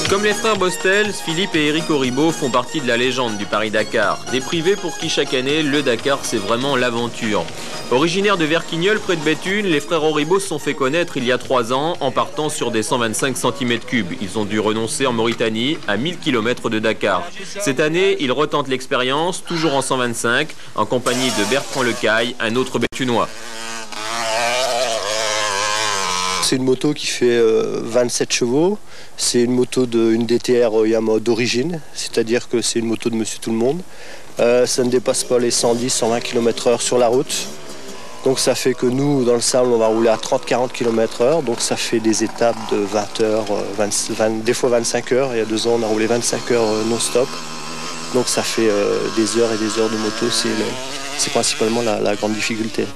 Comme les frères Bostels, Philippe et Eric Auribeau font partie de la légende du Paris-Dakar. Des privés pour qui chaque année, le Dakar, c'est vraiment l'aventure. Originaires de Verquignolles, près de Béthune, les frères Auribeau se sont fait connaître il y a 3 ans en partant sur des 125 cm3. Ils ont dû renoncer en Mauritanie, à 1000 km de Dakar. Cette année, ils retentent l'expérience, toujours en 125, en compagnie de Bertrand Lecaille, un autre Béthunois. C'est une moto qui fait 27 chevaux. C'est une moto une DTR Yamaha d'origine, c'est-à-dire que c'est une moto de Monsieur Tout-le-Monde. Ça ne dépasse pas les 110-120 km/h sur la route. Donc ça fait que nous, dans le sable, on va rouler à 30-40 km/h. Donc ça fait des étapes de 20 heures, des fois 25 heures. Il y a 2 ans, on a roulé 25 heures non-stop. Donc ça fait des heures et des heures de moto. C'est principalement la grande difficulté.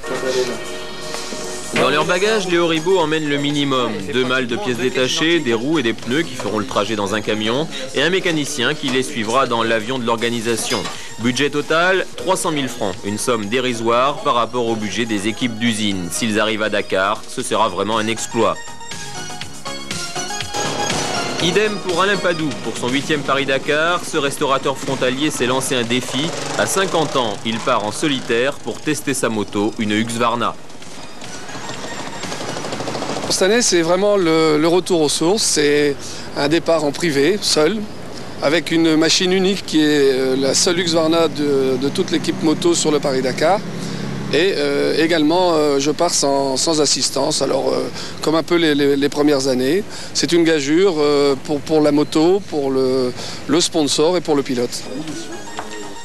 Dans leur bagage, les Auribeau emmènent le minimum. 2 malles de pièces détachées, des roues et des pneus qui feront le trajet dans un camion et un mécanicien qui les suivra dans l'avion de l'organisation. Budget total, 300 000 francs, une somme dérisoire par rapport au budget des équipes d'usine. S'ils arrivent à Dakar, ce sera vraiment un exploit. Idem pour Alain Padou. Pour son 8e Paris-Dakar, ce restaurateur frontalier s'est lancé un défi. À 50 ans, il part en solitaire pour tester sa moto, une Husqvarna. Cette année, c'est vraiment le retour aux sources. C'est un départ en privé, seul, avec une machine unique qui est la seule Husqvarna de toute l'équipe moto sur le Paris-Dakar. Et également, je pars sans assistance, alors comme un peu les premières années. C'est une gageure pour la moto, pour le sponsor et pour le pilote.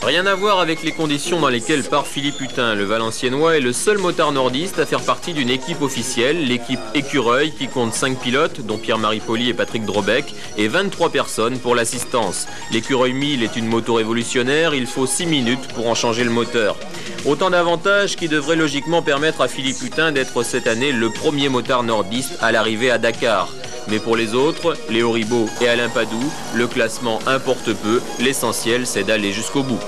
Rien à voir avec les conditions dans lesquelles part Philippe Hutin. Le Valenciennois est le seul motard nordiste à faire partie d'une équipe officielle, l'équipe Écureuil, qui compte 5 pilotes, dont Pierre-Marie Poli et Patrick Drobec, et 23 personnes pour l'assistance. L'Écureuil 1000 est une moto révolutionnaire, il faut 6 minutes pour en changer le moteur. Autant d'avantages qui devraient logiquement permettre à Philippe Hutin d'être cette année le premier motard nordiste à l'arrivée à Dakar. Mais pour les autres, les Auribeau et Alain Padou, le classement importe peu, l'essentiel c'est d'aller jusqu'au bout.